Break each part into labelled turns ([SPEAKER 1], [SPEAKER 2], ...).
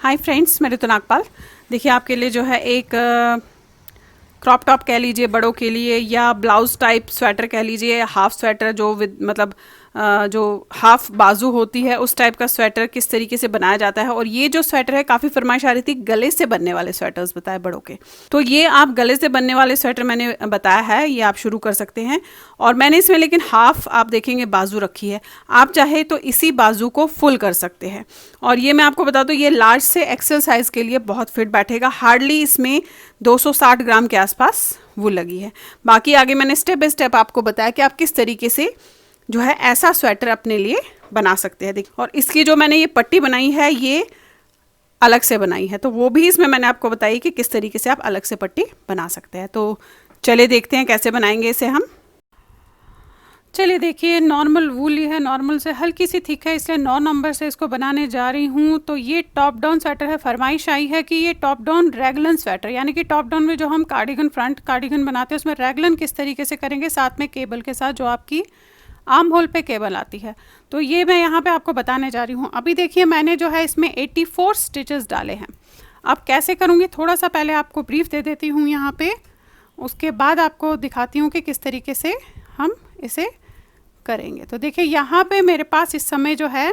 [SPEAKER 1] Hi friends, मैं ऋतु नागपाल। देखिए आपके लिए जो है एक क्रॉप टॉप कह लीजिए बड़ों के लिए, या ब्लाउज टाइप स्वेटर कह लीजिए, हाफ स्वेटर जो विद मतलब जो हाफ बाजू होती है उस टाइप का स्वेटर किस तरीके से बनाया जाता है। और ये जो स्वेटर है काफ़ी फरमाइश आ रही थी गले से बनने वाले स्वेटर्स बताए बड़ों के, तो ये आप गले से बनने वाले स्वेटर मैंने बताया है, ये आप शुरू कर सकते हैं। और मैंने इसमें लेकिन हाफ आप देखेंगे बाजू रखी है, आप चाहे तो इसी बाजू को फुल कर सकते हैं। और ये मैं आपको बता दूं, ये लार्ज से एक्सेल साइज़ के लिए बहुत फिट बैठेगा। हार्डली इसमें 260 ग्राम के आसपास वो लगी है। बाकी आगे मैंने स्टेप बाय स्टेप आपको बताया कि आप किस तरीके से जो है ऐसा स्वेटर अपने लिए बना सकते हैं। देखिए, और इसकी जो मैंने ये पट्टी बनाई है ये अलग से बनाई है, तो वो भी इसमें मैंने आपको बताई कि किस तरीके से आप अलग से पट्टी बना सकते हैं। तो चलिए देखते हैं कैसे बनाएंगे इसे हम। चलिए देखिए, नॉर्मल वूली है, नॉर्मल से हल्की सी थिक है, इसलिए 9 नंबर से इसको बनाने जा रही हूँ। तो ये टॉप डाउन स्वेटर है। फरमाइश आई है कि ये टॉप डाउन रैगलन स्वेटर, यानी कि टॉप डाउन में जो हम कार्डिगन फ्रंट कार्डिगन बनाते हैं उसमें रैगलन किस तरीके से करेंगे, साथ में केबल के साथ जो आपकी आर्म होल पे केबल आती है, तो ये मैं यहाँ पे आपको बताने जा रही हूँ। अभी देखिए मैंने जो है इसमें 84 स्टिचेस डाले हैं। अब कैसे करूँगी, थोड़ा सा पहले आपको ब्रीफ दे देती हूँ यहाँ पे, उसके बाद आपको दिखाती हूँ कि किस तरीके से हम इसे करेंगे। तो देखिए यहाँ पे मेरे पास इस समय जो है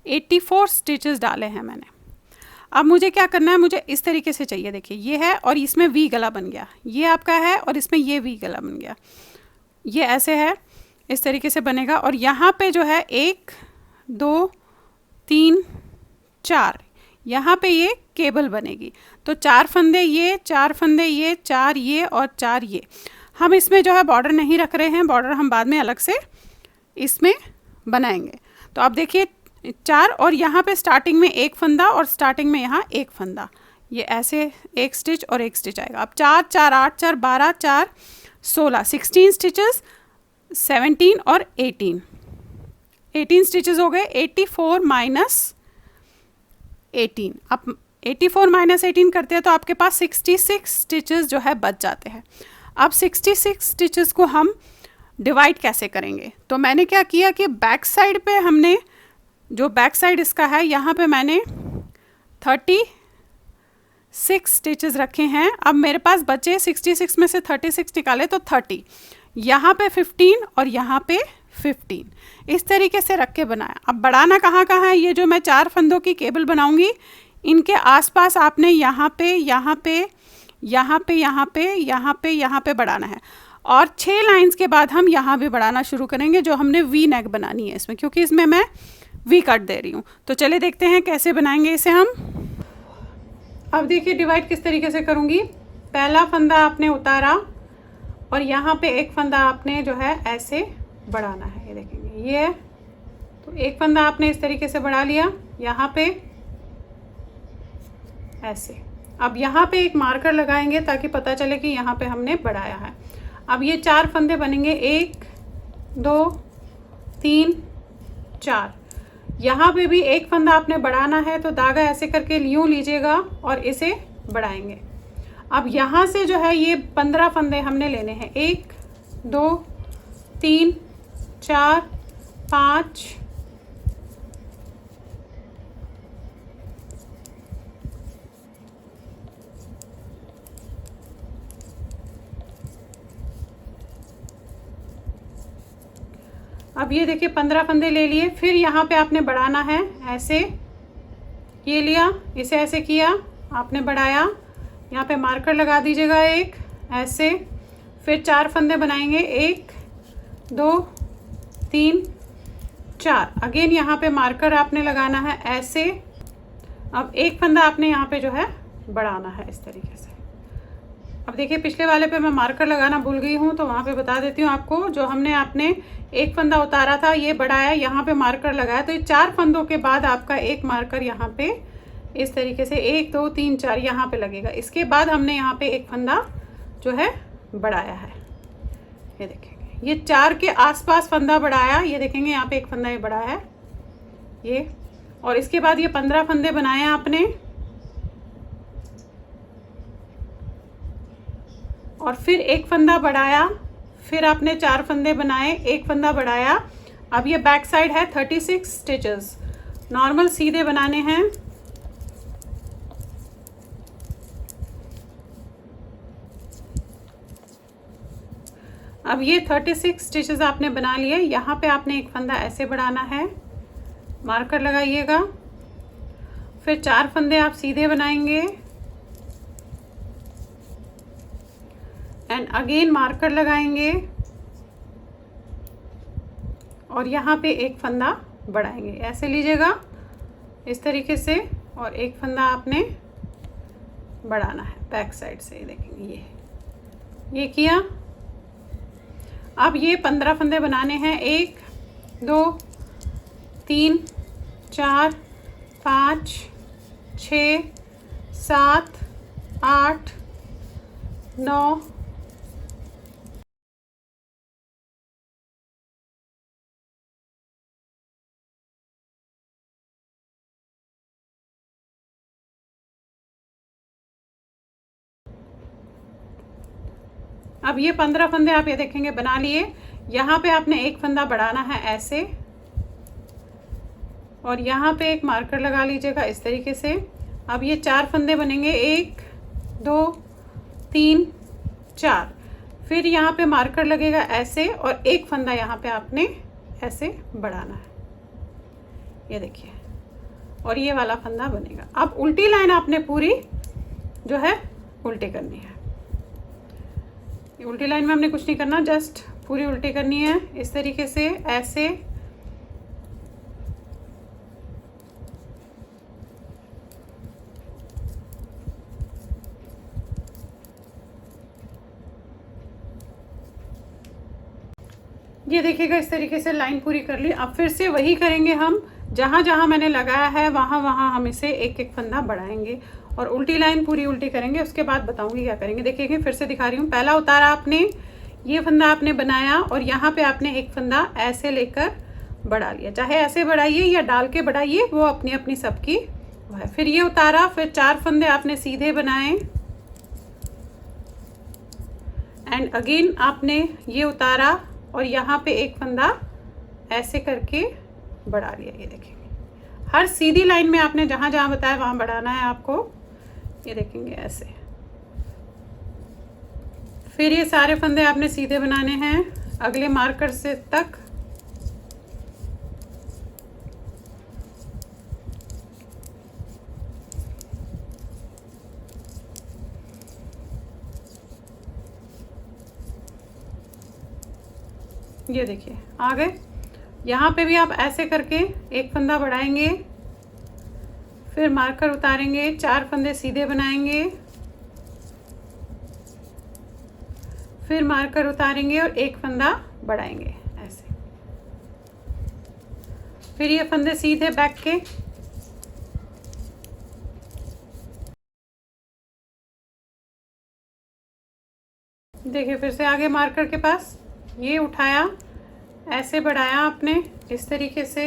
[SPEAKER 1] 84 स्टिचेस डाले हैं मैंने। अब मुझे क्या करना है, मुझे इस तरीके से चाहिए। देखिए ये है और इसमें वी गला बन गया, ये आपका है और इसमें ये वी गला बन गया, ये ऐसे है, इस तरीके से बनेगा। और यहाँ पे जो है 1 2 3 4, यहाँ पे ये केबल बनेगी। तो 4 फंदे ये, 4 फंदे ये, 4 ये और 4 ये। हम इसमें जो है बॉर्डर नहीं रख रहे हैं, बॉर्डर हम बाद में अलग से इसमें बनाएंगे। तो आप देखिए 4, और यहाँ पे स्टार्टिंग में 1 फंदा और स्टार्टिंग में यहाँ 1 फंदा, ये ऐसे 1 स्टिच और 1 स्टिच आएगा। अब 4 4 8 4 12 4 16 16 स्टिचेस, 17 और 18 स्टिचेस हो गए। 84 माइनस 18, आप 84 माइनस 18 करते हैं तो आपके पास 66 स्टिचेस जो है बच जाते हैं। अब 66 स्टिचेस को हम डिवाइड कैसे करेंगे, तो मैंने क्या किया कि बैक साइड पे हमने जो बैक साइड इसका है यहाँ पे मैंने 36 स्टिचेस रखे हैं। अब मेरे पास बचे 66 में से 36 निकाले तो 30, यहाँ पे 15 और यहाँ पे 15, इस तरीके से रख के बनाया। अब बढ़ाना कहाँ कहाँ है, ये जो मैं 4 फंदों की केबल बनाऊंगी इनके आसपास आपने यहाँ पे यहाँ पे यहाँ पे यहाँ पे यहाँ पे यहाँ पे बढ़ाना है। और 6 लाइंस के बाद हम यहाँ भी बढ़ाना शुरू करेंगे, जो हमने वी नेक बनानी है इसमें, क्योंकि इसमें मैं वी कट दे रही हूँ। तो चलिए देखते हैं कैसे बनाएंगे इसे हम। अब देखिए डिवाइड किस तरीके से करूँगी। पहला फंदा आपने उतारा और यहाँ पे 1 फंदा आपने जो है ऐसे बढ़ाना है, ये देखेंगे ये है। तो 1 फंदा आपने इस तरीके से बढ़ा लिया यहाँ पे ऐसे। अब यहाँ पे एक मार्कर लगाएंगे ताकि पता चले कि यहाँ पे हमने बढ़ाया है। अब ये 4 फंदे बनेंगे, 1 2 3 4, यहाँ पे भी 1 फंदा आपने बढ़ाना है, तो धागा ऐसे करके यूँ लीजिएगा और इसे बढ़ाएंगे। अब यहाँ से जो है ये 15 फंदे हमने लेने हैं, 1 2 3 4 5 अब ये देखिए 15 फंदे ले लिए। फिर यहाँ पे आपने बढ़ाना है ऐसे, ये लिया, इसे ऐसे किया, आपने बढ़ाया, यहाँ पे मार्कर लगा दीजिएगा एक ऐसे। फिर 4 फंदे बनाएंगे, 1 2 3 4, अगेन यहाँ पे मार्कर आपने लगाना है ऐसे। अब 1 फंदा आपने यहाँ पे जो है बढ़ाना है इस तरीके से। अब देखिए पिछले वाले पे मैं मार्कर लगाना भूल गई हूँ, तो वहाँ पे बता देती हूँ आपको। जो हमने आपने 1 फंदा उतारा था, ये बढ़ाया, यहाँ पे मार्कर लगाया, तो ये 4 फंदों के बाद आपका एक मार्कर यहाँ पे इस तरीके से 1 2 3 4 यहाँ पे लगेगा। इसके बाद हमने यहाँ पे 1 फंदा जो है बढ़ाया है, ये देखेंगे। ये 4 के आसपास फंदा बढ़ाया, ये देखेंगे यहाँ पे 1 फंदा ये बढ़ाया है ये। और इसके बाद ये 15 फंदे बनाए आपने, और फिर 1 फंदा बढ़ाया, फिर आपने 4 फंदे बनाए, 1 फंदा बढ़ाया। अब ये बैक साइड है 36 स्टिचेस, नॉर्मल सीधे बनाने हैं। अब ये 36 स्टिचेस आपने बना लिए। यहाँ पे आपने एक फंदा ऐसे बढ़ाना है, मार्कर लगाइएगा, फिर 4 फंदे आप सीधे बनाएंगे एंड अगेन मार्कर लगाएंगे और यहाँ पे एक फंदा बढ़ाएंगे। ऐसे लीजिएगा इस तरीके से, और एक फंदा आपने बढ़ाना है बैक साइड से। देखेंगे ये किया। अब ये 15 फंदे बनाने हैं। 1 2 3 4 5 6 7 8 9 अब ये 15 फंदे आप ये देखेंगे बना लिए। यहाँ पे आपने एक फंदा बढ़ाना है ऐसे, और यहाँ पे एक मार्कर लगा लीजिएगा इस तरीके से। अब ये 4 फंदे बनेंगे, 1 2 3 4। फिर यहाँ पे मार्कर लगेगा ऐसे, और एक फंदा यहाँ पे आपने ऐसे बढ़ाना है, ये देखिए, और ये वाला फंदा बनेगा। अब उल्टी लाइन आपने पूरी जो है उल्टी करनी है। उल्टी लाइन में हमने कुछ नहीं करना, जस्ट पूरी उल्टी करनी है इस तरीके से, ऐसे। ये देखिएगा इस तरीके से लाइन पूरी कर ली। अब फिर से वही करेंगे हम, जहाँ जहाँ मैंने लगाया है वहाँ वहाँ हम इसे एक एक फंदा बढ़ाएंगे और उल्टी लाइन पूरी उल्टी करेंगे। उसके बाद बताऊंगी क्या करेंगे। देखिए फिर से दिखा रही हूँ। पहला उतारा आपने, ये फंदा आपने बनाया और यहाँ पे आपने एक फंदा ऐसे लेकर बढ़ा लिया। चाहे ऐसे बढ़ाइए या डाल के बढ़ाइए, वो अपनी अपनी सबकी वो है। फिर ये उतारा, फिर 4 फंदे आपने सीधे बनाए एंड अगेन आपने ये उतारा और यहाँ पे एक फंदा ऐसे करके बढ़ा लिया। ये देखेंगे हर सीधी लाइन में आपने जहाँ जहाँ बताया वहाँ बढ़ाना है आपको। ये देखेंगे ऐसे। फिर ये सारे फंदे आपने सीधे बनाने हैं अगले मार्कर से तक। ये देखिए आ गए। यहाँ पे भी आप ऐसे करके एक फंदा बढ़ाएंगे, फिर मार्कर उतारेंगे, 4 फंदे सीधे बनाएंगे, फिर मार्कर उतारेंगे और एक फंदा बढ़ाएंगे ऐसे। फिर ये फंदे सीधे बैक के, देखिए फिर से आगे मार्कर के पास ये उठाया, ऐसे बढ़ाया आपने इस तरीके से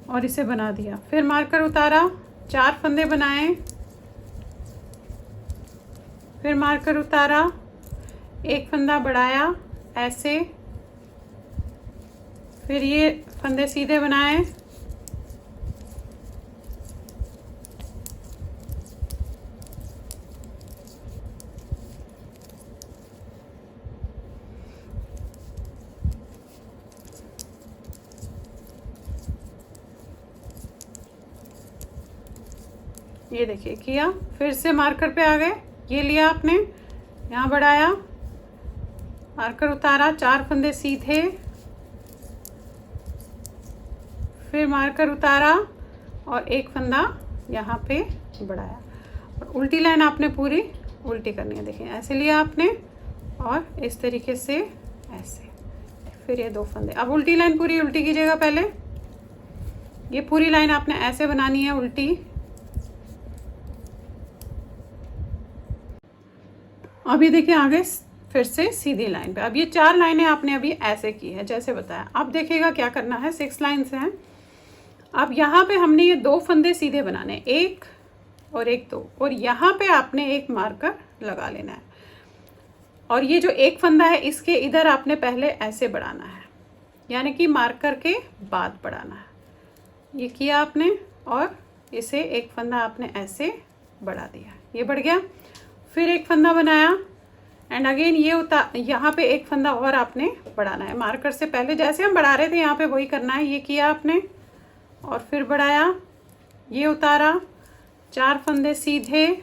[SPEAKER 1] और इसे बना दिया। फिर मार्कर उतारा, 4 फंदे बनाए, फिर मार्कर उतारा, एक फंदा बढ़ाया ऐसे, फिर ये फंदे सीधे बनाए, ये देखिए किया। फिर से मार्कर पे आ गए, ये लिया आपने, यहाँ बढ़ाया, मार्कर उतारा, 4 फंदे सीधे, फिर मार्कर उतारा और एक फंदा यहाँ पे बढ़ाया और उल्टी लाइन आपने पूरी उल्टी करनी है। देखिए ऐसे लिया आपने और इस तरीके से ऐसे, फिर ये 2 फंदे। अब उल्टी लाइन पूरी उल्टी कीजिएगा। पहले ये पूरी लाइन आपने ऐसे बनानी है उल्टी। अभी देखिए आगे फिर से सीधी लाइन पे। अब ये 4 लाइनें आपने अभी ऐसे की है जैसे बताया। अब देखिएगा क्या करना है, 6 लाइन्स हैं। अब यहाँ पे हमने ये 2 फंदे सीधे बनाने, 1 और 1 2, और यहाँ पे आपने एक मार्कर लगा लेना है और ये जो एक फंदा है इसके इधर आपने पहले ऐसे बढ़ाना है, यानी कि मार्कर के बाद बढ़ाना है। ये किया आपने और इसे एक फंदा आपने ऐसे बढ़ा दिया, ये बढ़ गया। फिर एक फंदा बनाया एंड अगेन ये यहाँ पे एक फंदा और आपने बढ़ाना है। मार्कर से पहले जैसे हम बढ़ा रहे थे यहाँ पे वही करना है। ये किया आपने और फिर बढ़ाया, ये उतारा, 4 फंदे सीधे,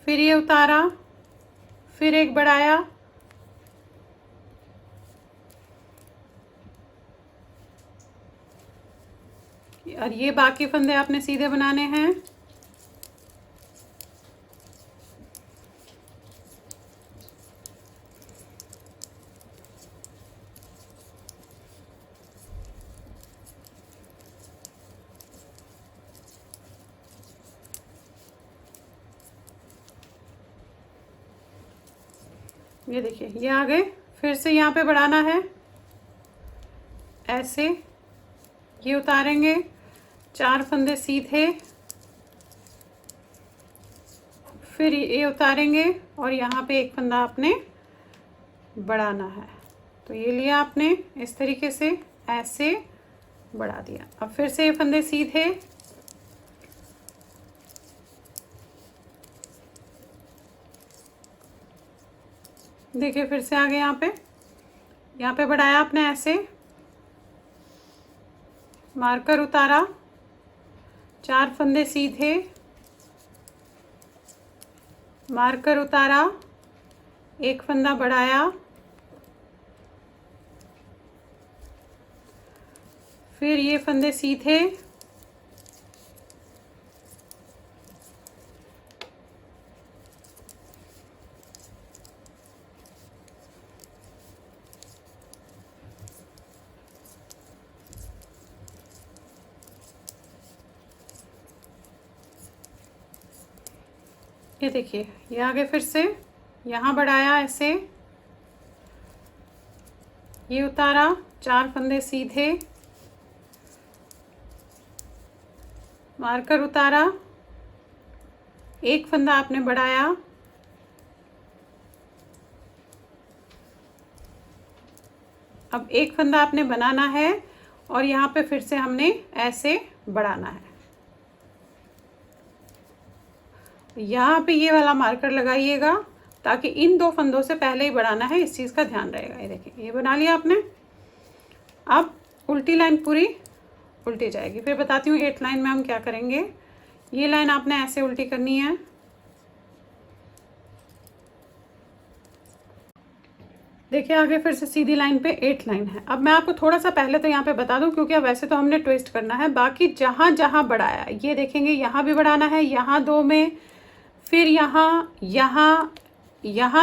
[SPEAKER 1] फिर ये उतारा, फिर एक बढ़ाया, और ये बाकी फंदे आपने सीधे बनाने हैं। ये देखिए ये आ गए। फिर से यहाँ पे बढ़ाना है, ऐसे ये उतारेंगे, 4 फंदे सीधे, फिर ये उतारेंगे और यहाँ पे एक फंदा आपने बढ़ाना है। तो ये लिया आपने इस तरीके से, ऐसे बढ़ा दिया। अब फिर से ये फंदे सीधे, देखिए फिर से आ गए यहाँ पे बढ़ाया आपने, ऐसे मार्कर उतारा, 4 फंदे सीधे, मार्कर उतारा, एक फंदा बढ़ाया, फिर ये फंदे सीधे, ये देखिए ये आगे फिर से यहाँ बढ़ाया, ऐसे ये उतारा, 4 फंदे सीधे, मार्कर उतारा, एक फंदा आपने बढ़ाया, अब एक फंदा आपने बनाना है और यहाँ पे फिर से हमने ऐसे बढ़ाना है। यहाँ पे ये वाला मार्कर लगाइएगा ताकि इन 2 फंदों से पहले ही बढ़ाना है, इस चीज़ का ध्यान रहेगा। ये देखिए ये बना लिया आपने। अब उल्टी लाइन पूरी उल्टी जाएगी। फिर बताती हूँ 8 लाइन में हम क्या करेंगे। ये लाइन आपने ऐसे उल्टी करनी है, देखिए आगे फिर से सीधी लाइन पे 8 लाइन है। अब मैं आपको थोड़ा सा पहले तो यहाँ पे बता दूँ क्योंकि अब वैसे तो हमने ट्विस्ट करना है, बाकी जहाँ जहाँ बढ़ाया ये देखेंगे, यहाँ भी बढ़ाना है, यहाँ 2 में, फिर यहाँ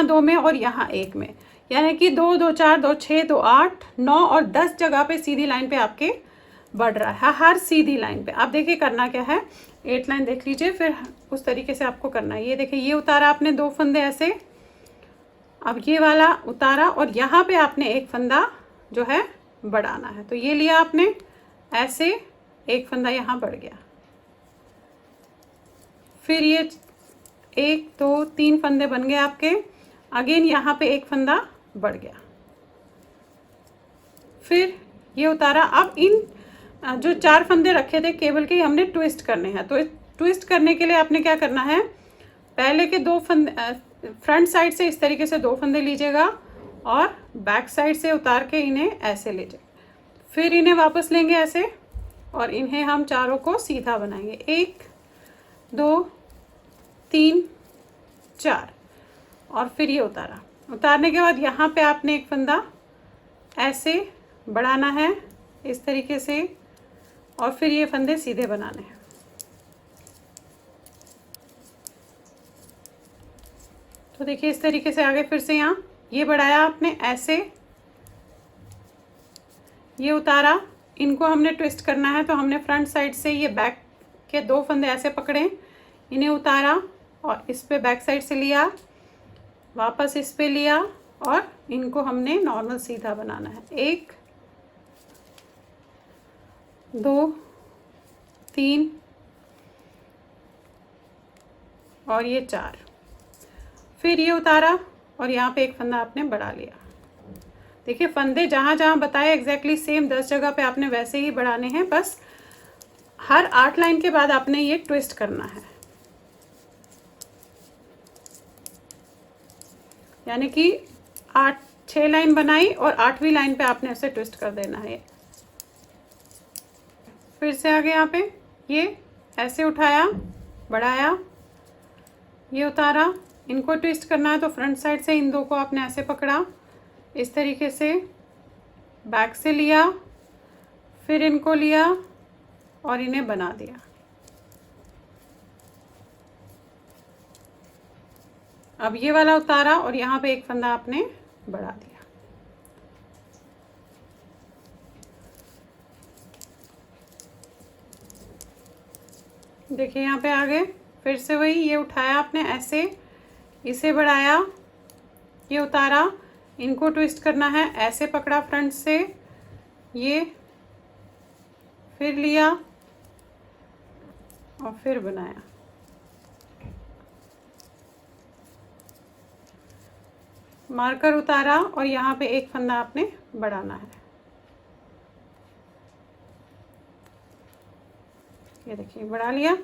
[SPEAKER 1] 2 में और यहाँ 1 में, यानी कि 2 2 4 2 6 2 8 9 और 10 जगह पे सीधी लाइन पे आपके बढ़ रहा है, हर सीधी लाइन पे। अब देखिए करना क्या है, 8 लाइन देख लीजिए, फिर उस तरीके से आपको करना है। ये देखिए ये उतारा आपने 2 फंदे ऐसे, अब ये वाला उतारा और यहाँ पे आपने एक फंदा जो है बढ़ाना है। तो ये लिया आपने ऐसे, एक फंदा यहाँ बढ़ गया, फिर ये 1 2 3 फंदे बन गए आपके, अगेन यहाँ पे एक फंदा बढ़ गया, फिर ये उतारा। अब इन जो 4 फंदे रखे थे केबल के हमने ट्विस्ट करने हैं। तो ट्विस्ट करने के लिए आपने क्या करना है, पहले के 2 फंदे फ्रंट साइड से इस तरीके से 2 फंदे लीजिएगा और बैक साइड से उतार के इन्हें ऐसे लीजिए, फिर इन्हें वापस लेंगे ऐसे और इन्हें हम चारों को सीधा बनाएंगे। 1 2 3 4 और फिर ये उतारा। उतारने के बाद यहाँ पे आपने एक फंदा ऐसे बढ़ाना है इस तरीके से और फिर ये फंदे सीधे बनाने हैं। तो देखिए इस तरीके से आगे फिर से यहाँ ये बढ़ाया आपने ऐसे, ये उतारा, इनको हमने ट्विस्ट करना है तो हमने फ्रंट साइड से ये बैक के 2 फंदे ऐसे पकड़े, इन्हें उतारा और इस पे बैक साइड से लिया, वापस इस पे लिया और इनको हमने नॉर्मल सीधा बनाना है। 1 2 3 और ये 4, फिर ये उतारा और यहाँ पे एक फंदा आपने बढ़ा लिया। देखिए फंदे जहाँ जहाँ बताए एग्जैक्टली सेम 10 जगह पे आपने वैसे ही बढ़ाने हैं, बस हर 8 लाइन के बाद आपने ये ट्विस्ट करना है। यानी कि 6 लाइन बनाई और 8वीं लाइन पे आपने ऐसे ट्विस्ट कर देना है। फिर से आगे यहाँ पे ये ऐसे उठाया, बढ़ाया, ये उतारा, इनको ट्विस्ट करना है तो फ्रंट साइड से इन दो को आपने ऐसे पकड़ा, इस तरीके से बैक से लिया, फिर इनको लिया और इन्हें बना दिया। अब ये वाला उतारा और यहाँ पे एक फंदा आपने बढ़ा दिया। देखिए यहाँ पे आ गए। फिर से वही, ये उठाया आपने ऐसे, इसे बढ़ाया, ये उतारा, इनको ट्विस्ट करना है, ऐसे पकड़ा फ्रंट से, ये फिर लिया और फिर बनाया। मार्कर उतारा और यहाँ पे एक फंदा आपने बढ़ाना है। ये देखिए बढ़ा लिया।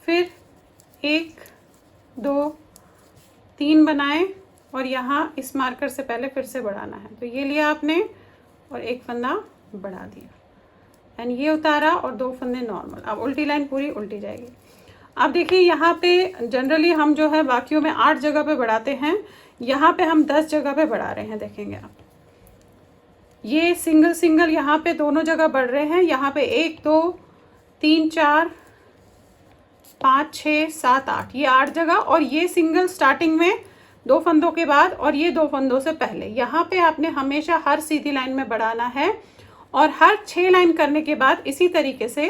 [SPEAKER 1] फिर 1 2 3 बनाए और यहाँ इस मार्कर से पहले फिर से बढ़ाना है, तो ये लिया आपने और एक फंदा बढ़ा दिया एंड ये उतारा और 2 फंदे नॉर्मल। अब उल्टी लाइन पूरी उल्टी जाएगी। अब देखिए यहाँ पे जनरली हम जो है बाकियों में 8 जगह पे बढ़ाते हैं, यहाँ पे हम 10 जगह पे बढ़ा रहे हैं। देखेंगे आप, ये सिंगल सिंगल यहाँ पे दोनों जगह बढ़ रहे हैं। यहाँ पे 1 2 3 4 5 6 7 8, ये 8 जगह, और ये सिंगल स्टार्टिंग में 2 फंदों के बाद और ये 2 फंदों से पहले। यहाँ पे आपने हमेशा हर सीधी लाइन में बढ़ाना है और हर 6 लाइन करने के बाद इसी तरीके से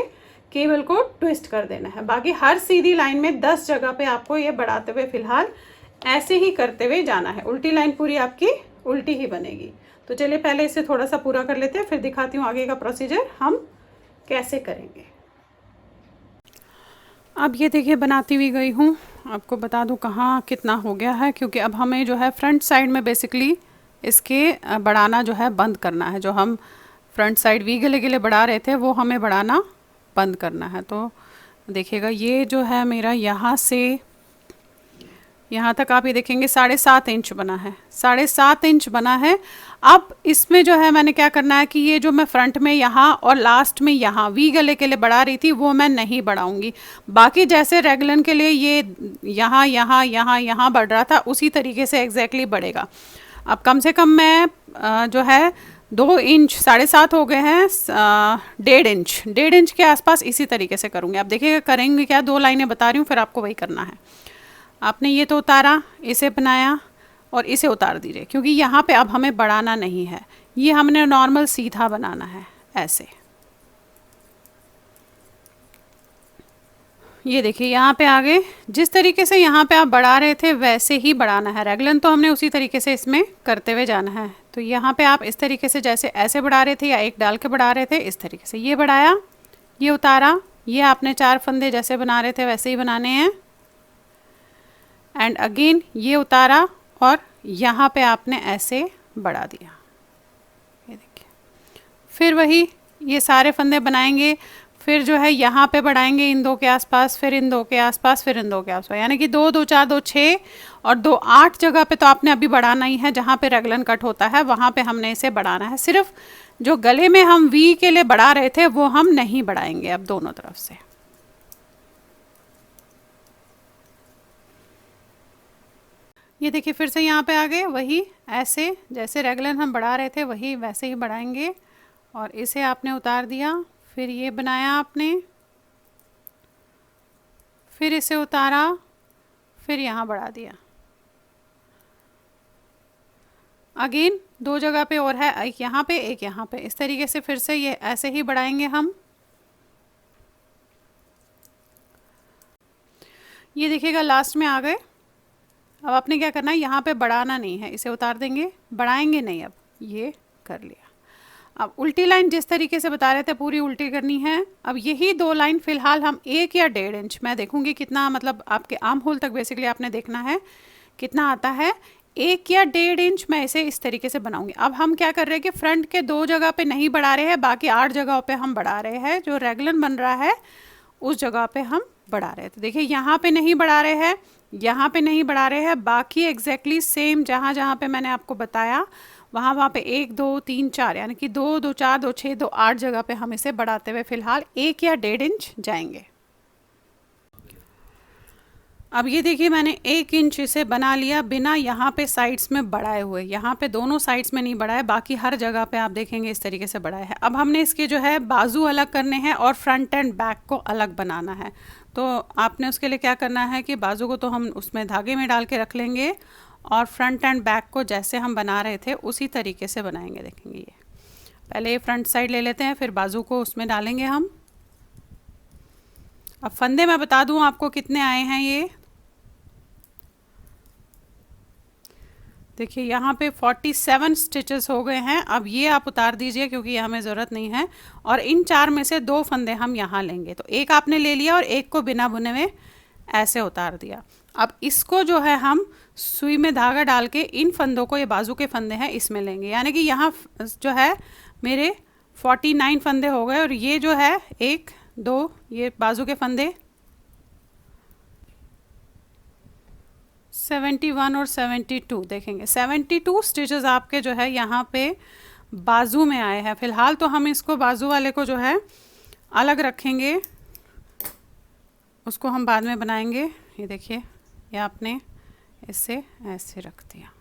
[SPEAKER 1] केबल को ट्विस्ट कर देना है। बाकी हर सीधी लाइन में 10 जगह पे आपको ये बढ़ाते हुए फिलहाल ऐसे ही करते हुए जाना है। उल्टी लाइन पूरी आपकी उल्टी ही बनेगी। तो चलिए पहले इसे थोड़ा सा पूरा कर लेते हैं, फिर दिखाती हूँ आगे का प्रोसीजर हम कैसे करेंगे। अब ये देखिए बनाती हुई गई हूँ, आपको बता दूँ कहाँ कितना हो गया है, क्योंकि अब हमें जो है फ्रंट साइड में बेसिकली इसके बढ़ाना जो है बंद करना है। जो हम फ्रंट साइड वी गले गले बढ़ा रहे थे वो हमें बढ़ाना बंद करना है। तो देखिएगा ये जो है मेरा यहाँ से यहाँ तक आप ये देखेंगे 7.5 इंच बना है, 7.5 इंच बना है। अब इसमें जो है मैंने क्या करना है कि ये जो मैं फ्रंट में यहाँ और लास्ट में यहाँ वी गले के लिए बढ़ा रही थी वो मैं नहीं बढ़ाऊंगी। बाकी जैसे रेगलन के लिए ये यहाँ यहाँ यहाँ यहाँ बढ़ रहा था उसी तरीके से एग्जैक्टली बढ़ेगा। अब कम से कम मैं जो है 2 इंच, 7.5 हो गए हैं, 1.5 इंच के आसपास इसी तरीके से करूँगी। आप देखिएगा करेंगे क्या, 2 लाइनें बता रही हूँ, फिर आपको वही करना है। आपने ये तो उतारा, इसे बनाया और इसे उतार दीजिए, क्योंकि यहाँ पे अब हमें बढ़ाना नहीं है, ये हमने नॉर्मल सीधा बनाना है ऐसे। ये देखिए यहाँ पे आगे जिस तरीके से यहाँ पे आप बढ़ा रहे थे वैसे ही बढ़ाना है। रेगलन तो हमने उसी तरीके से इसमें करते हुए जाना है। तो यहाँ पे आप इस तरीके से जैसे ऐसे बढ़ा रहे थे या एक डाल के बढ़ा रहे थे इस तरीके से, ये बढ़ाया, ये उतारा, ये आपने 4 फंदे जैसे बना रहे थे वैसे ही बनाने हैं एंड अगेन ये उतारा और यहाँ पे आपने ऐसे बढ़ा दिया। ये देखिए फिर वही ये सारे फंदे बनाएंगे, फिर जो है यहाँ पे बढ़ाएंगे इन 2 के आसपास, फिर इन 2 के आसपास, फिर इन 2 के आसपास, यानी कि 2 2 4 2 6 और 2 8 जगह पे तो आपने अभी बढ़ाना ही है। जहाँ पे रेगलन कट होता है वहाँ पे हमने इसे बढ़ाना है। सिर्फ जो गले में हम वी के लिए बढ़ा रहे थे वो हम नहीं बढ़ाएंगे अब दोनों तरफ से। ये देखिए फिर से यहाँ पे आ गए, वही ऐसे जैसे रेगलन हम बढ़ा रहे थे वही वैसे ही बढ़ाएंगे और इसे आपने उतार दिया, फिर ये बनाया आपने, फिर इसे उतारा, फिर यहाँ बढ़ा दिया। अगेन 2 जगह पे और है, एक यहाँ पे एक यहाँ पे, इस तरीके से फिर से ये ऐसे ही बढ़ाएंगे हम। ये देखिएगा लास्ट में आ गए। अब आपने क्या करना है, यहाँ पे बढ़ाना नहीं है, इसे उतार देंगे, बढ़ाएंगे नहीं। अब ये कर लिया। अब उल्टी लाइन जिस तरीके से बता रहे थे पूरी उल्टी करनी है। अब यही 2 लाइन फिलहाल हम 1 या 1.5 इंच, मैं देखूंगी कितना, मतलब आपके आर्म होल तक बेसिकली आपने देखना है कितना आता है। 1 या 1.5 इंच मैं इसे इस तरीके से बनाऊंगी। अब हम क्या कर रहे हैं कि फ्रंट के 2 जगह पे नहीं बढ़ा रहे हैं, बाकी 8 जगहों पे हम बढ़ा रहे हैं। जो रेगलन बन रहा है उस जगह पे हम बढ़ा रहे हैं। तो देखिए यहाँ पे नहीं बढ़ा रहे हैं, यहाँ पे नहीं बढ़ा रहे हैं, बाकी एग्जैक्टली सेम जहाँ जहाँ पे मैंने आपको बताया वहाँ वहाँ पे 1 2 3 4 यानी कि 2 2 4 2 6 2 8 जगह पे हम इसे बढ़ाते हुए फिलहाल 1 या 1.5 इंच जाएंगे। अब ये देखिए मैंने 1 इंच इसे बना लिया बिना यहाँ पे साइड्स में बढ़ाए हुए। यहाँ पे दोनों साइड्स में नहीं बढ़ाए, बाकी हर जगह पे आप देखेंगे इस तरीके से बढ़ाया है। अब हमने इसके जो है बाजू अलग करने हैं और फ्रंट एंड बैक को अलग बनाना है। तो आपने उसके लिए क्या करना है कि बाजू को तो हम उसमें धागे में डाल के रख लेंगे और फ्रंट एंड बैक को जैसे हम बना रहे थे उसी तरीके से बनाएंगे। देखेंगे ये पहले ये फ्रंट साइड ले लेते हैं, फिर बाजू को उसमें डालेंगे हम। अब फंदे मैं बता दूं आपको कितने आए हैं। ये देखिए यहाँ पे 47 स्टिचेस हो गए हैं। अब ये आप उतार दीजिए क्योंकि ये हमें ज़रूरत नहीं है, और इन 4 में से 2 फंदे हम यहाँ लेंगे। तो एक आपने ले लिया और एक को बिना बुने में ऐसे उतार दिया। अब इसको जो है हम सुई में धागा डाल के इन फंदों को, ये बाजू के फंदे हैं, इसमें लेंगे। यानी कि यहाँ जो है मेरे 49 फंदे हो गए और ये जो है 1 2 ये बाजू के फंदे 71 और 72 देखेंगे 72 स्टिचेस आपके जो है यहाँ पे बाजू में आए हैं। फिलहाल तो हम इसको बाजू वाले को जो है अलग रखेंगे, उसको हम बाद में बनाएंगे। ये देखिए ये आपने इसे ऐसे रख दिया।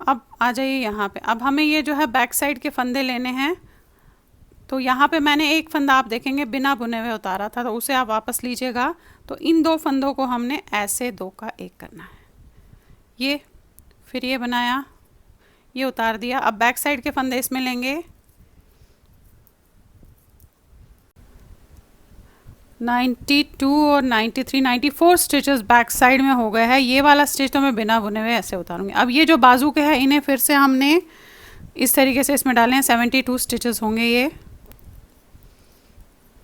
[SPEAKER 1] अब आ जाइए यहाँ पे। अब हमें ये जो है बैक साइड के फंदे लेने हैं। तो यहाँ पे मैंने एक फंदा आप देखेंगे बिना बुने हुए उतारा था, तो उसे आप वापस लीजिएगा। तो इन 2 फंदों को हमने ऐसे 2 का 1 करना है। ये फिर ये बनाया, ये उतार दिया। अब बैक साइड के फंदे इसमें लेंगे। 92 और 93 94 स्टिचेस बैक साइड में हो गए हैं। ये वाला स्टिच तो मैं बिना बुने हुए ऐसे उतारूंगी। अब ये जो बाजू के हैं इन्हें फिर से हमने इस तरीके से इसमें डालें। 72 स्टिचेस होंगे ये।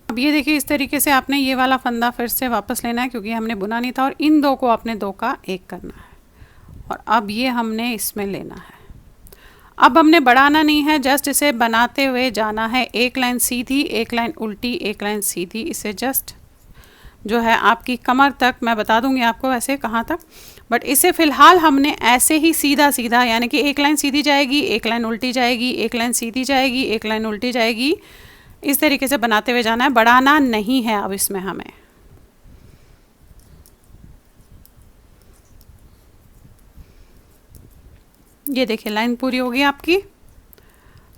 [SPEAKER 1] अब ये देखिए इस तरीके से आपने ये वाला फंदा फिर से वापस लेना है क्योंकि हमने बुना नहीं था, और इन 2 को आपने 2 का 1 करना है। और अब ये हमने इसमें लेना है। अब हमने बढ़ाना नहीं है, जस्ट इसे बनाते हुए जाना है। एक लाइन सीधी, एक लाइन उल्टी, एक लाइन सीधी। इसे जस्ट जो है आपकी कमर तक, मैं बता दूंगी आपको वैसे कहाँ तक, बट इसे फ़िलहाल हमने ऐसे ही सीधा सीधा, यानी कि एक लाइन सीधी जाएगी, एक लाइन उल्टी जाएगी, एक लाइन सीधी जाएगी, एक लाइन उल्टी जाएगी, इस तरीके से बनाते हुए जाना है। बढ़ाना नहीं है अब इसमें हमें। ये देखिए लाइन पूरी होगी आपकी।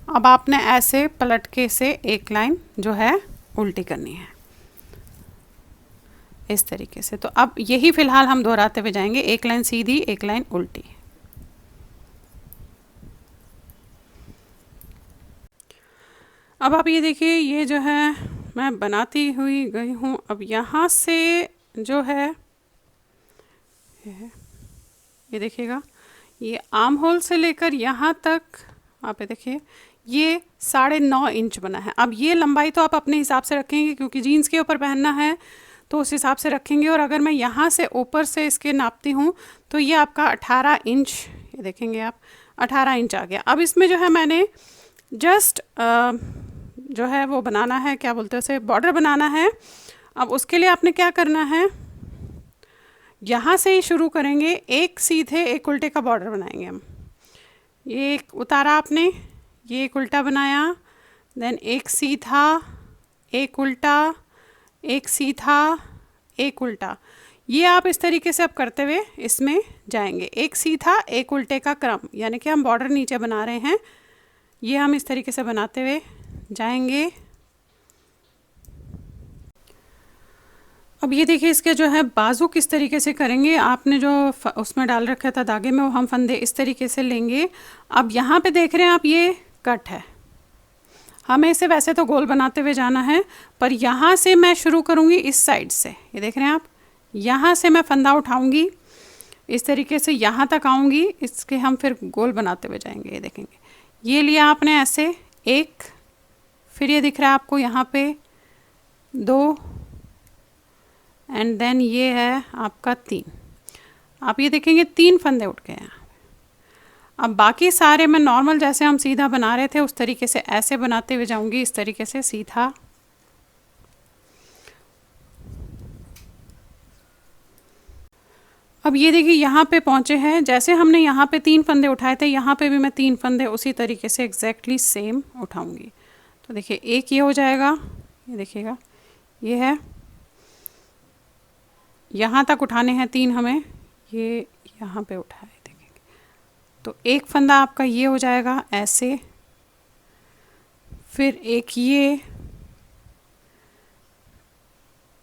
[SPEAKER 1] अब आपने ऐसे पलट के से एक लाइन जो है उल्टी करनी है इस तरीके से। तो अब यही फिलहाल हम दोहराते हुए जाएंगे, एक लाइन सीधी, एक लाइन उल्टी। अब आप ये देखिए ये जो है मैं बनाती हुई गई हूँ। अब यहाँ से जो है ये देखिएगा, ये आर्म होल से लेकर यहाँ तक आप ये देखिए ये 9.5 इंच बना है। अब ये लंबाई तो आप अपने हिसाब से रखेंगे क्योंकि जीन्स के ऊपर पहनना है तो उस हिसाब से रखेंगे। और अगर मैं यहाँ से ऊपर से इसके नापती हूँ तो ये आपका 18 इंच, ये देखेंगे आप 18 इंच आ गया। अब इसमें जो है मैंने जस्ट जो है वो बनाना है, क्या बोलते हैं उसे, बॉर्डर बनाना है। अब उसके लिए आपने क्या करना है, यहाँ से ही शुरू करेंगे, एक सीधे एक उल्टे का बॉर्डर बनाएंगे हम। ये एक उतारा आपने, ये एक उल्टा बनाया, देन एक सीधा, एक उल्टा, एक सीधा, एक उल्टा। ये आप इस तरीके से अब करते हुए इसमें जाएंगे, एक सीधा एक उल्टे का क्रम, यानी कि हम बॉर्डर नीचे बना रहे हैं, ये हम इस तरीके से बनाते हुए जाएंगे। अब ये देखिए इसके जो है बाजू किस तरीके से करेंगे। आपने जो उसमें डाल रखा था धागे में वो हम फंदे इस तरीके से लेंगे। अब यहाँ पे देख रहे हैं आप ये कट है, हमें इसे वैसे तो गोल बनाते हुए जाना है, पर यहाँ से मैं शुरू करूँगी इस साइड से। ये देख रहे हैं आप, यहाँ से मैं फंदा उठाऊँगी इस तरीके से, यहाँ तक आऊँगी, इसके हम फिर गोल बनाते हुए जाएंगे। ये देखेंगे ये लिया आपने ऐसे एक, फिर ये दिख रहा है आपको यहाँ पे 2, एंड देन ये है आपका 3। आप ये देखेंगे 3 फंदे उठ गए हैं। अब बाकी सारे मैं नॉर्मल जैसे हम सीधा बना रहे थे उस तरीके से ऐसे बनाते हुए जाऊंगी, इस तरीके से सीधा। अब ये देखिए यहाँ पे पहुँचे हैं, जैसे हमने यहाँ पे 3 फंदे उठाए थे, यहाँ पे भी मैं 3 फंदे उसी तरीके से एग्जैक्टली सेम उठाऊंगी। तो देखिए एक ये हो जाएगा, ये देखिएगा ये है, यहाँ तक उठाने हैं 3 हमें, ये यहाँ पे उठाए देखेंगे। तो एक फंदा आपका ये हो जाएगा ऐसे, फिर एक ये,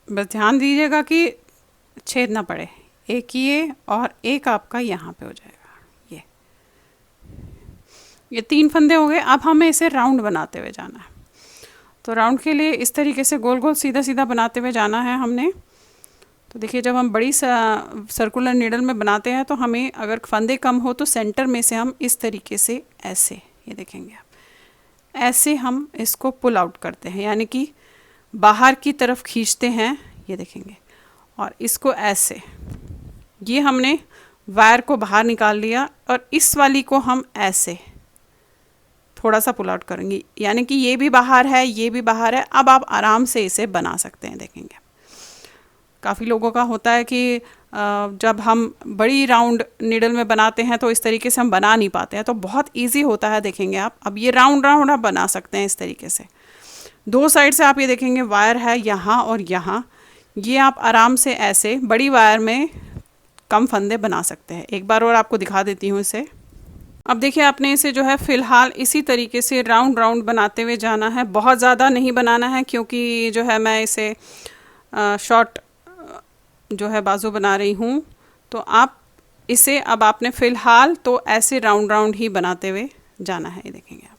[SPEAKER 1] बस ध्यान दीजिएगा कि छेद ना पड़े, एक ये और एक आपका यहाँ पे हो जाएगा। ये 3 फंदे हो गए। अब हमें इसे राउंड बनाते हुए जाना है। तो राउंड के लिए इस तरीके से गोल गोल सीधा सीधा बनाते हुए जाना है हमने। तो देखिए जब हम बड़ी सर्कुलर नीडल में बनाते हैं तो हमें अगर फंदे कम हो तो सेंटर में से हम इस तरीके से ऐसे, ये देखेंगे आप, ऐसे हम इसको पुल आउट करते हैं, यानी कि बाहर की तरफ खींचते हैं, ये देखेंगे। और इसको ऐसे, ये हमने वायर को बाहर निकाल लिया और इस वाली को हम ऐसे थोड़ा सा पुल आउट करेंगे, यानी कि ये भी बाहर है, ये भी बाहर है। अब आप आराम से इसे बना सकते हैं, देखेंगे। काफ़ी लोगों का होता है कि जब हम बड़ी राउंड नीडल में बनाते हैं तो इस तरीके से हम बना नहीं पाते हैं, तो बहुत इजी होता है, देखेंगे आप। अब ये राउंड राउंड आप बना सकते हैं इस तरीके से। 2 साइड से आप ये देखेंगे वायर है यहाँ और यहाँ, ये आप आराम से ऐसे बड़ी वायर में कम फंदे बना सकते हैं। एक बार और आपको दिखा देती हूँ इसे। अब देखिए आपने इसे जो है फ़िलहाल इसी तरीके से राउंड राउंड बनाते हुए जाना है, बहुत ज़्यादा नहीं बनाना है, क्योंकि जो है मैं इसे शॉर्ट जो है बाजू बना रही हूँ। तो आप इसे अब आपने फ़िलहाल तो ऐसे राउंड राउंड ही बनाते हुए जाना है, ये देखेंगे आप।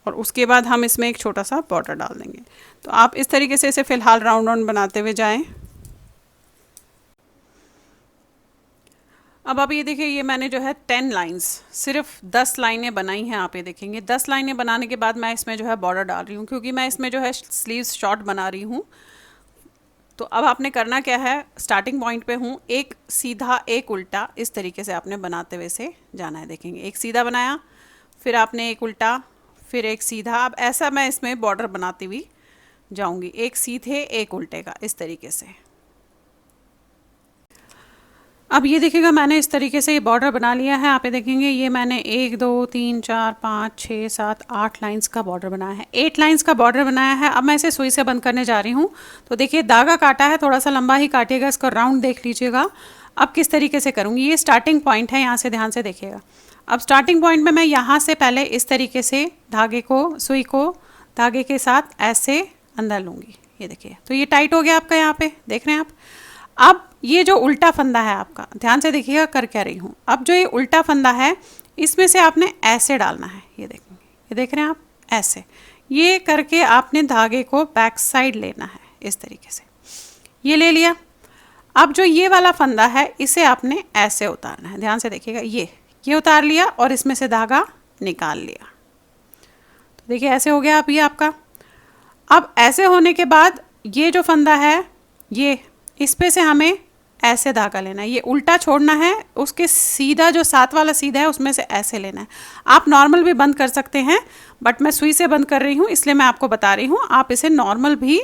[SPEAKER 1] और उसके बाद हम इसमें एक छोटा सा बॉर्डर डाल देंगे। तो आप इस तरीके से इसे फ़िलहाल राउंड राउंड बनाते हुए जाएं। अब आप ये देखिए, ये मैंने जो है 10 लाइंस, सिर्फ 10 लाइनें बनाई हैं। आप ये देखेंगे 10 लाइनें बनाने के बाद मैं इसमें जो है बॉर्डर डाल रही हूँ, क्योंकि मैं इसमें जो है स्लीव्स शॉर्ट बना रही हूँ। तो अब आपने करना क्या है, स्टार्टिंग पॉइंट पे हूँ, एक सीधा एक उल्टा, इस तरीके से आपने बनाते हुए से जाना है। देखेंगे एक सीधा बनाया, फिर आपने एक उल्टा, फिर एक सीधा। अब ऐसा मैं इसमें बॉर्डर बनाती हुई जाऊँगी, एक सीधे एक उल्टे का, इस तरीके से। अब ये देखिएगा मैंने इस तरीके से ये बॉर्डर बना लिया है। आप ये देखेंगे ये मैंने 1 2 3 4 5 6 7 8 लाइंस का बॉर्डर बनाया है, 8 लाइंस का बॉर्डर बनाया है। अब मैं इसे सुई से बंद करने जा रही हूँ। तो देखिए धागा काटा है, थोड़ा सा लंबा ही काटिएगा, इसको राउंड देख लीजिएगा। अब किस तरीके से करूँगी, ये स्टार्टिंग पॉइंट है, यहाँ से ध्यान से देखिएगा। अब स्टार्टिंग पॉइंट में मैं यहाँ से पहले इस तरीके से धागे को, सुई को धागे के साथ ऐसे अंदर लूँगी, ये देखिए। तो ये टाइट हो गया आपका, यहाँ पे देख रहे हैं आप। अब ये जो उल्टा फंदा है आपका, ध्यान से देखिएगा कर क्या रही हूँ। अब जो ये उल्टा फंदा है इसमें से आपने ऐसे डालना है, ये देखेंगे, ये देख रहे हैं आप, ऐसे ये करके आपने धागे को बैक साइड लेना है, इस तरीके से। ये ले लिया। अब जो ये वाला फंदा है इसे आपने ऐसे उतारना है, ध्यान से देखिएगा। ये उतार लिया और इसमें से धागा निकाल लिया। तो देखिए ऐसे हो गया अब ये आपका। अब ऐसे होने के बाद ये जो फंदा है, ये इस पे से हमें ऐसे धागा लेना है, ये उल्टा छोड़ना है, उसके सीधा जो साथ वाला सीधा है उसमें से ऐसे लेना है। आप नॉर्मल भी बंद कर सकते हैं, बट मैं सुई से बंद कर रही हूँ इसलिए मैं आपको बता रही हूँ, आप इसे नॉर्मल भी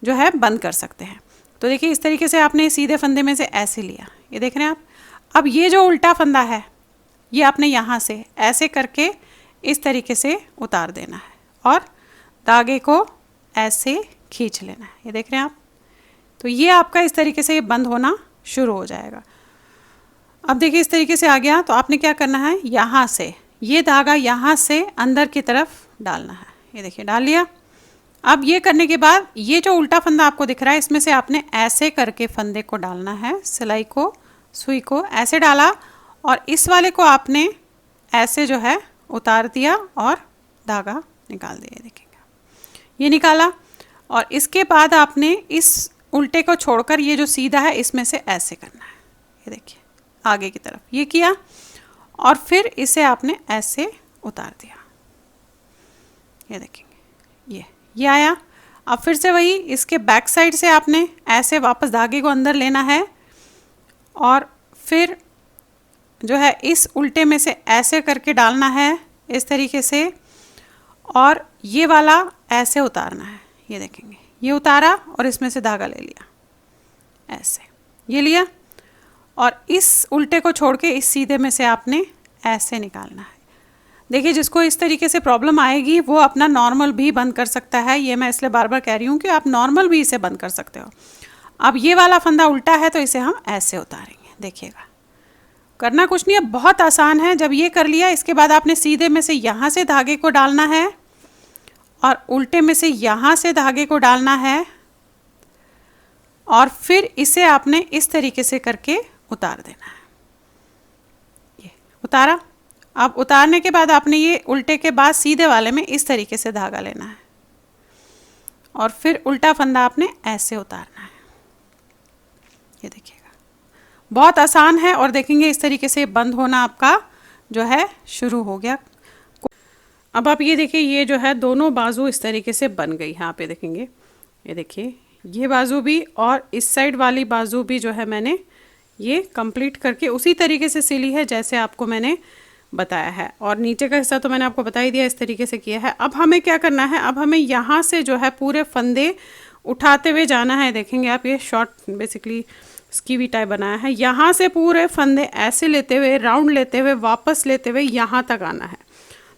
[SPEAKER 1] जो है बंद कर सकते हैं। तो देखिए इस तरीके से आपने सीधे फंदे में से ऐसे लिया, ये देख रहे हैं आप। अब ये जो उल्टा फंदा है ये आपने यहाँ से ऐसे करके इस तरीके से उतार देना है और धागे को ऐसे खींच लेना है, ये देख रहे हैं आप। तो ये आपका इस तरीके से ये बंद होना शुरू हो जाएगा। अब देखिए इस तरीके से आ गया। तो आपने क्या करना है, यहाँ से ये धागा यहाँ से अंदर की तरफ डालना है, ये देखिए डाल लिया। अब ये करने के बाद ये जो उल्टा फंदा आपको दिख रहा है इसमें से आपने ऐसे करके फंदे को डालना है, सिलाई को, सुई को ऐसे डाला और इस वाले को आपने ऐसे जो है उतार दिया और धागा निकाल दिया, देखेंगे ये निकाला। और इसके बाद आपने इस उल्टे को छोड़कर ये जो सीधा है इसमें से ऐसे करना है, ये देखिए आगे की तरफ ये किया और फिर इसे आपने ऐसे उतार दिया, ये देखेंगे ये आया। अब फिर से वही इसके बैक साइड से आपने ऐसे वापस धागे को अंदर लेना है और फिर जो है इस उल्टे में से ऐसे करके डालना है इस तरीके से, और ये वाला ऐसे उतारना है। ये देखेंगे, ये उतारा और इसमें से धागा ले लिया, ऐसे ये लिया, और इस उल्टे को छोड़ के इस सीधे में से आपने ऐसे निकालना है। देखिए, जिसको इस तरीके से प्रॉब्लम आएगी वो अपना नॉर्मल भी बंद कर सकता है। ये मैं इसलिए बार बार कह रही हूँ कि आप नॉर्मल भी इसे बंद कर सकते हो। अब ये वाला फंदा उल्टा है तो इसे हम ऐसे उतारेंगे। देखिएगा, करना कुछ नहीं है, बहुत आसान है। जब ये कर लिया, इसके बाद आपने सीधे में से यहाँ से धागे को डालना है और उल्टे में से यहाँ से धागे को डालना है, और फिर इसे आपने इस तरीके से करके उतार देना है। ये उतारा। अब उतारने के बाद आपने ये उल्टे के बाद सीधे वाले में इस तरीके से धागा लेना है और फिर उल्टा फंदा आपने ऐसे उतारना है। ये देखिएगा, बहुत आसान है। और देखेंगे इस तरीके से बंद होना आपका जो है शुरू हो गया। अब आप ये देखिए, ये जो है दोनों बाजू इस तरीके से बन गई है। आप ये देखेंगे, ये देखिए, ये बाजू भी और इस साइड वाली बाजू भी जो है मैंने ये कंप्लीट करके उसी तरीके से सिली है जैसे आपको मैंने बताया है। और नीचे का हिस्सा तो मैंने आपको बता ही दिया, इस तरीके से किया है। अब हमें क्या करना है, अब हमें यहाँ से जो है पूरे फंदे उठाते हुए जाना है। देखेंगे आप, ये शॉर्ट बेसिकली स्कीवी टाइप बनाया है। यहाँ से पूरे फंदे ऐसे लेते हुए, राउंड लेते हुए, वापस लेते हुए यहाँ तक आना है।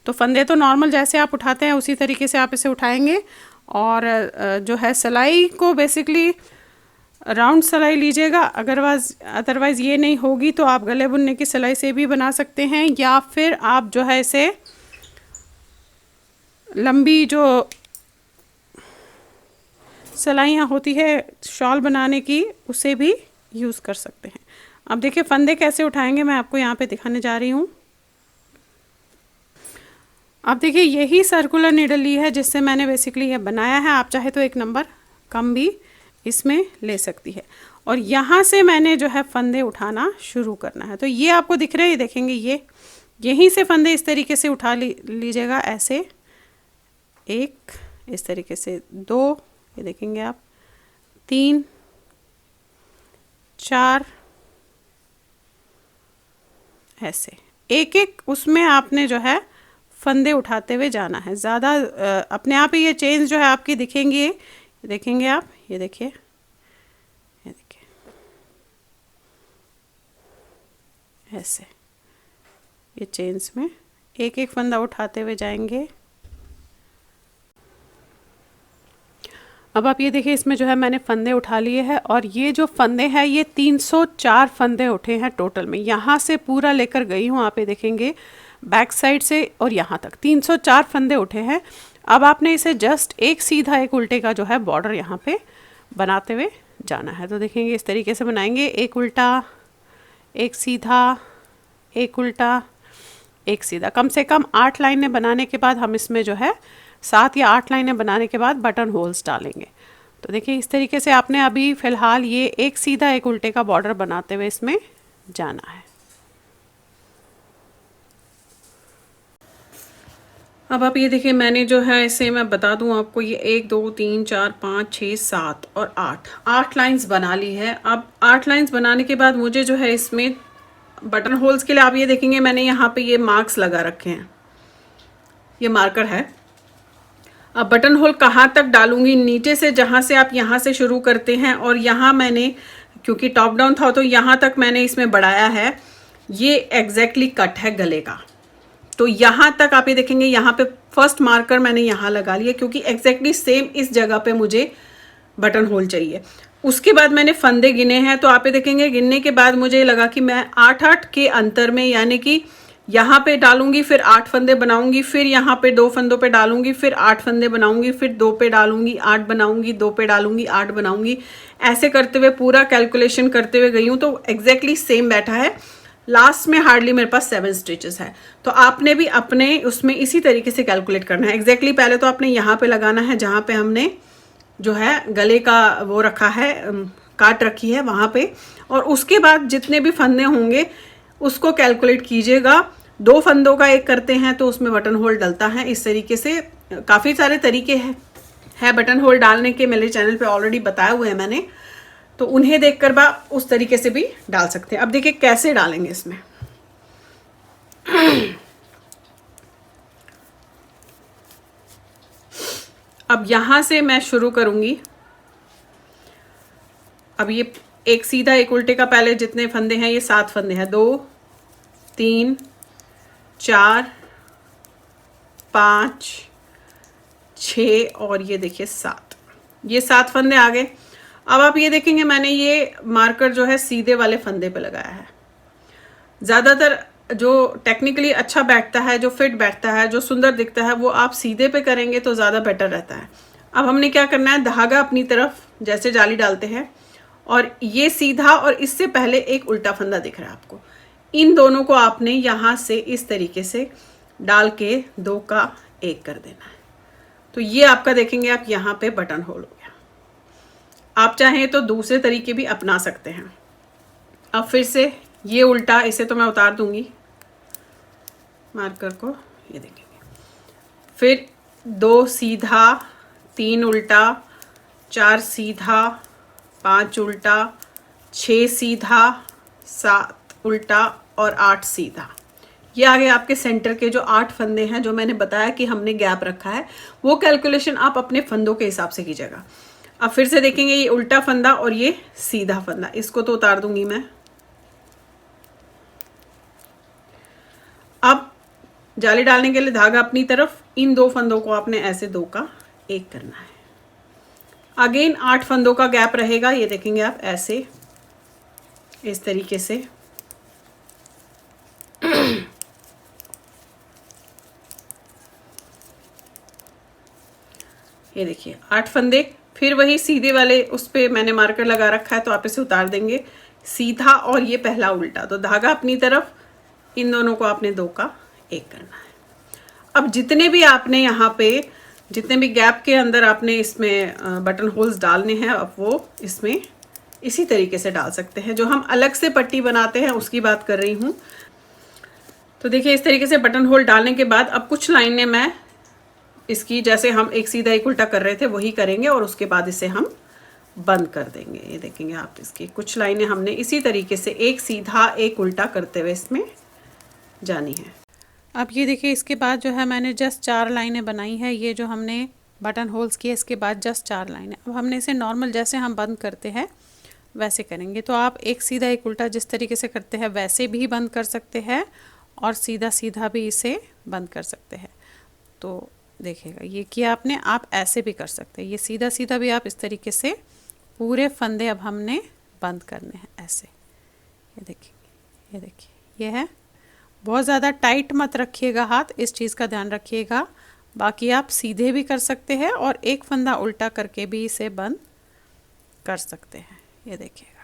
[SPEAKER 1] तो फंदे तो नॉर्मल जैसे आप उठाते हैं उसी तरीके से आप इसे उठाएंगे। और जो है सिलाई को बेसिकली राउंड सिलाई लीजिएगा। अदरवाइज़ ये नहीं होगी तो आप गले बुनने की सिलाई से भी बना सकते हैं, या फिर आप जो है इसे लंबी जो सिलाइयाँ होती है शॉल बनाने की, उसे भी यूज़ कर सकते हैं। अब देखिए फंदे कैसे उठाएंगे, मैं आपको यहाँ पे दिखाने जा रही हूँ। अब देखिए, यही सर्कुलर नीडल ली है जिससे मैंने बेसिकली ये बनाया है। आप चाहे तो एक नंबर कम भी इसमें ले सकती है। और यहाँ से मैंने जो है फंदे उठाना शुरू करना है। तो ये आपको दिख रहे हैं, ये देखेंगे, ये यहीं से फंदे इस तरीके से उठा लीजिएगा ऐसे, एक इस तरीके से, दो, ये देखेंगे आप, 3, 4, ऐसे एक एक उसमें आपने जो है फंदे उठाते हुए जाना है। ज़्यादा अपने आप ही ये चेंज जो है आपकी दिखेंगे, देखेंगे आप, ये देखिए, ये देखिए, ऐसे ये चेन्स में एक एक फंदा उठाते हुए जाएंगे। अब आप ये देखिए, इसमें जो है मैंने फंदे उठा लिए हैं, और ये जो फंदे हैं ये 304 फंदे उठे हैं टोटल में। यहाँ से पूरा लेकर गई हूँ, आप ये देखेंगे बैक साइड से और यहाँ तक 304 फंदे उठे हैं। अब आपने इसे जस्ट एक सीधा एक उल्टे का जो है बॉर्डर यहाँ पे बनाते हुए जाना है। तो देखेंगे इस तरीके से बनाएंगे, एक उल्टा, एक सीधा, एक उल्टा, एक सीधा। कम से कम 8 लाइनें बनाने के बाद हम इसमें जो है 7 या 8 लाइनें बनाने के बाद बटन होल्स डालेंगे। तो देखिए इस तरीके से आपने अभी फ़िलहाल ये एक सीधा एक उल्टे का बॉर्डर बनाते हुए इसमें जाना है। अब आप ये देखिए, मैंने जो है इसे मैं बता दूं आपको, ये 1 2 3 4 5 6 7 और 8 लाइंस बना ली है। अब 8 लाइंस बनाने के बाद मुझे जो है इसमें बटन होल्स के लिए आप ये देखेंगे मैंने यहाँ पे ये मार्क्स लगा रखे हैं, ये मार्कर है। अब बटन होल कहाँ तक डालूंगी, नीचे से जहाँ से आप यहाँ से शुरू करते हैं, और यहाँ मैंने क्योंकि टॉप डाउन था तो यहाँ तक मैंने इसमें बढ़ाया है। ये एग्जैक्टली कट है गले का, तो यहाँ तक आप ये देखेंगे, यहाँ पे फर्स्ट मार्कर मैंने यहाँ लगा लिया क्योंकि एग्जैक्टली सेम इस जगह पे मुझे बटन होल चाहिए। उसके बाद मैंने फंदे गिने हैं, तो आप ये देखेंगे गिनने के बाद मुझे लगा कि मैं 8-8 के अंतर में, यानी कि यहाँ पे डालूंगी, फिर 8 फंदे बनाऊंगी, फिर यहाँ पे 2 फंदों पे डालूंगी, फिर 8 फंदे बनाऊंगी, फिर 2 पे डालूंगी, 8 बनाऊंगी, 2 पे डालूंगी, 8 बनाऊंगी। ऐसे करते हुए पूरा कैलकुलेशन करते हुए गई हूँ, तो एग्जैक्टली सेम बैठा है। लास्ट में हार्डली मेरे पास 7 स्टिचेस है। तो आपने भी अपने उसमें इसी तरीके से कैलकुलेट करना है। एग्जैक्टली पहले तो आपने यहाँ पे लगाना है जहाँ पे हमने जो है गले का वो रखा है, काट रखी है वहाँ पे, और उसके बाद जितने भी फंदे होंगे उसको कैलकुलेट कीजिएगा। 2 फंदों का एक करते हैं तो उसमें बटन होल डलता है। इस तरीके से काफ़ी सारे तरीके हैं बटन होल डालने के, मेरे चैनल पे ऑलरेडी बताए हुए हैं मैंने, तो उन्हें देखकर बा उस तरीके से भी डाल सकते हैं। अब देखिए कैसे डालेंगे इसमें। अब यहां से मैं शुरू करूंगी। अब ये एक सीधा एक उल्टे का पहले जितने फंदे हैं ये 7 फंदे हैं, 2 3 4 5 6 और ये देखिए 7, ये 7 फंदे आ गए। अब आप ये देखेंगे मैंने ये मार्कर जो है सीधे वाले फंदे पे लगाया है। ज़्यादातर जो टेक्निकली अच्छा बैठता है, जो फिट बैठता है, जो सुंदर दिखता है, वो आप सीधे पे करेंगे तो ज़्यादा बेटर रहता है। अब हमने क्या करना है, धागा अपनी तरफ जैसे जाली डालते हैं और ये सीधा और इससे पहले एक उल्टा फंदा दिख रहा है आपको, इन दोनों को आपने यहाँ से इस तरीके से डाल के 2 का 1 कर देना है। तो ये आपका देखेंगे आप यहाँ पे बटन होल हो गया। आप चाहें तो दूसरे तरीके भी अपना सकते हैं। अब फिर से ये उल्टा, इसे तो मैं उतार दूंगी मार्कर को, ये देखेंगे, फिर 2 सीधा 3 उल्टा 4 सीधा 5 उल्टा 6 सीधा 7 उल्टा और 8 सीधा। ये आ गए आपके सेंटर के जो 8 फंदे हैं जो मैंने बताया कि हमने गैप रखा है। वो कैलकुलेशन आप अपने फंदों के हिसाब से कीजिएगा। अब फिर से देखेंगे ये उल्टा फंदा और ये सीधा फंदा, इसको तो उतार दूंगी मैं। अब जाली डालने के लिए धागा अपनी तरफ, इन 2 फंदों को आपने ऐसे 2 का 1 करना है। अगेन 8 फंदों का गैप रहेगा, ये देखेंगे आप ऐसे इस तरीके से। ये देखिए 8 फंदे, फिर वही सीधे वाले उस पे मैंने मार्कर लगा रखा है तो आप इसे उतार देंगे, सीधा और ये पहला उल्टा, तो धागा अपनी तरफ, इन दोनों को आपने 2 का 1 करना है। अब जितने भी आपने यहाँ पे जितने भी गैप के अंदर आपने इसमें बटन होल्स डालने हैं, अब वो इसमें इसी तरीके से डाल सकते हैं। जो हम अलग से पट्टी बनाते हैं उसकी बात कर रही हूँ। तो देखिए इस तरीके से बटन होल डालने के बाद अब कुछ लाइनें मैं इसकी, जैसे हम एक सीधा एक उल्टा कर रहे थे वही करेंगे और उसके बाद इसे हम बंद कर देंगे। ये देखेंगे आप, इसकी कुछ लाइनें हमने इसी तरीके से एक सीधा एक उल्टा करते हुए इसमें जानी है। अब ये देखिए इसके बाद जो है मैंने जस्ट 4 लाइनें बनाई है। ये जो हमने बटन होल्स किए इसके बाद जस्ट 4 लाइनें। अब हमने इसे नॉर्मल जैसे हम बंद करते हैं वैसे करेंगे। तो आप एक सीधा एक उल्टा जिस तरीके से करते हैं वैसे भी बंद कर सकते हैं और सीधा सीधा भी इसे बंद कर सकते हैं। तो देखिएगा ये किया आपने, आप ऐसे भी कर सकते हैं। ये सीधा सीधा भी आप इस तरीके से पूरे फंदे अब हमने बंद करने हैं ऐसे। ये देखिए, ये देखिए, ये है। बहुत ज़्यादा टाइट मत रखिएगा हाथ, इस चीज़ का ध्यान रखिएगा। बाकी आप सीधे भी कर सकते हैं और एक फंदा उल्टा करके भी इसे बंद कर सकते हैं। ये देखिएगा।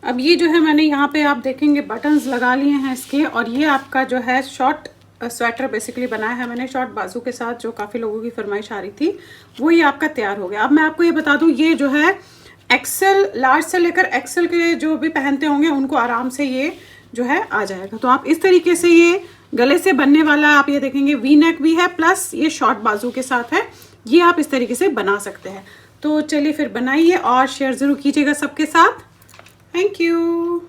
[SPEAKER 1] अब ये जो है मैंने यहाँ पे आप देखेंगे बटन्स लगा लिए हैं इसके, और ये आपका जो है शॉर्ट स्वेटर बेसिकली बनाया है मैंने शॉर्ट बाजू के साथ, जो काफ़ी लोगों की फरमाइश आ रही थी, वो ये आपका तैयार हो गया। अब मैं आपको ये बता दूँ, ये जो है एक्सेल, लार्ज से लेकर एक्सेल के जो भी पहनते होंगे उनको आराम से ये जो है आ जाएगा। तो आप इस तरीके से ये गले से बनने वाला, आप ये देखेंगे वी नेक भी है प्लस ये शॉर्ट बाजू के साथ है। ये आप इस तरीके से बना सकते हैं। तो चलिए फिर बनाइए और शेयर ज़रूर कीजिएगा सबके साथ। Thank you.